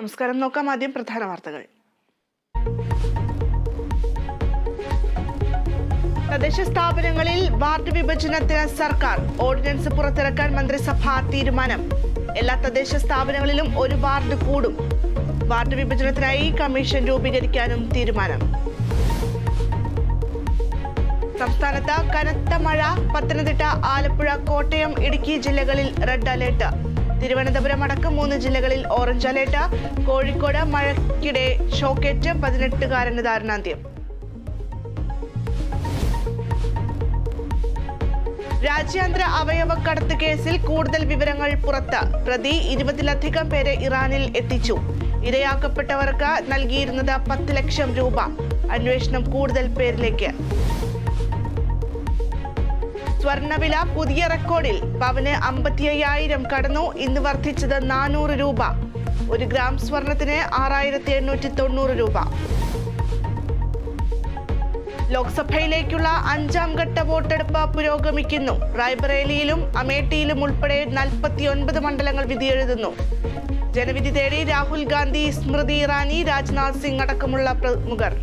നമസ്കാരം. നോക്കാം ആദ്യം പ്രധാന വാർത്തകൾ. തദ്ദേശ സ്ഥാപനങ്ങളിൽ വാർഡ് വിഭജനത്തിന് സർക്കാർ ഓർഡിനൻസ് പുറത്തിറക്കാൻ മന്ത്രിസഭാ തീരുമാനം. എല്ലാ തദ്ദേശ സ്ഥാപനങ്ങളിലും ഒരു വാർഡ് കൂടും. വാർഡ് വിഭജനത്തിനായി കമ്മീഷൻ രൂപീകരിക്കാനും തീരുമാനം. സംസ്ഥാനത്ത് കനത്ത മഴ. പത്തനംതിട്ട, ആലപ്പുഴ, കോട്ടയം, ഇടുക്കി ജില്ലകളിൽ റെഡ് അലേർട്ട്. തിരുവനന്തപുരം അടക്കം 3 ജില്ലകളിൽ ഓറഞ്ച് അലേർട്ട്. കോഴിക്കോട് മഴയ്ക്കിടെ ഷോക്കേറ്റ് 18-കാരന് ദാരുണാന്ത്യം. രാജ്യാന്തര അവയവക്കടത്ത് കേസിൽ കൂടുതൽ വിവരങ്ങൾ പുറത്ത്. പ്രതി 20-ലധികം പേരെ ഇറാനിൽ എത്തിച്ചു. ഇരയാക്കപ്പെട്ടവർക്ക് നൽകിയിരുന്നത് 10 ലക്ഷം രൂപ. അന്വേഷണം കൂടുതൽ പേരിലേക്ക്. സ്വർണ്ണവില പുതിയ റെക്കോർഡിൽ. പവന് 55,000 കടന്നു. ഇന്ന് വർദ്ധിച്ചത് 400 രൂപ. 1 ഗ്രാം സ്വർണത്തിന് 6,890 രൂപ. ലോക്സഭയിലേക്കുള്ള 5ാം ഘട്ട വോട്ടെടുപ്പ് പുരോഗമിക്കുന്നു. റായ്ബറേലിയിലും അമേഠിയിലും ഉൾപ്പെടെ 49 മണ്ഡലങ്ങൾ വിധിയെഴുതുന്നു. ജനവിധി തേടി രാഹുൽ ഗാന്ധി, സ്മൃതി ഇറാനി, രാജ്നാഥ് സിംഗ് അടക്കമുള്ള പ്രമുഖർ.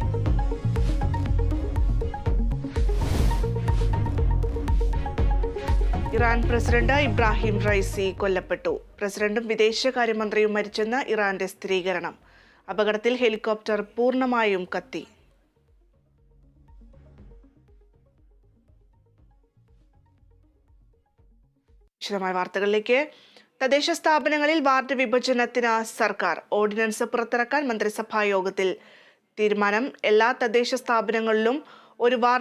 ഇറാൻ പ്രസിഡന്റ് ഇബ്രാഹിം റൈസി കൊല്ലപ്പെട്ടു. പ്രസിഡന്റും വിദേശകാര്യമന്ത്രിയും മരിച്ചെന്ന് ഇറാന്റെ സ്ഥിരീകരണം. അപകടത്തിൽ ഹെലികോപ്റ്റർ പൂർണ്ണമായും കത്തി. വിശദമായ വാർത്തകളിലേക്ക്. തദ്ദേശ സ്ഥാപനങ്ങളിൽ വാർഡ് വിഭജനത്തിന് സർക്കാർ ഓർഡിനൻസ് പുറത്തിറക്കാൻ മന്ത്രിസഭാ യോഗത്തിൽ തീരുമാനം. എല്ലാ തദ്ദേശ സ്ഥാപനങ്ങളിലും ഒരു വാർഡ്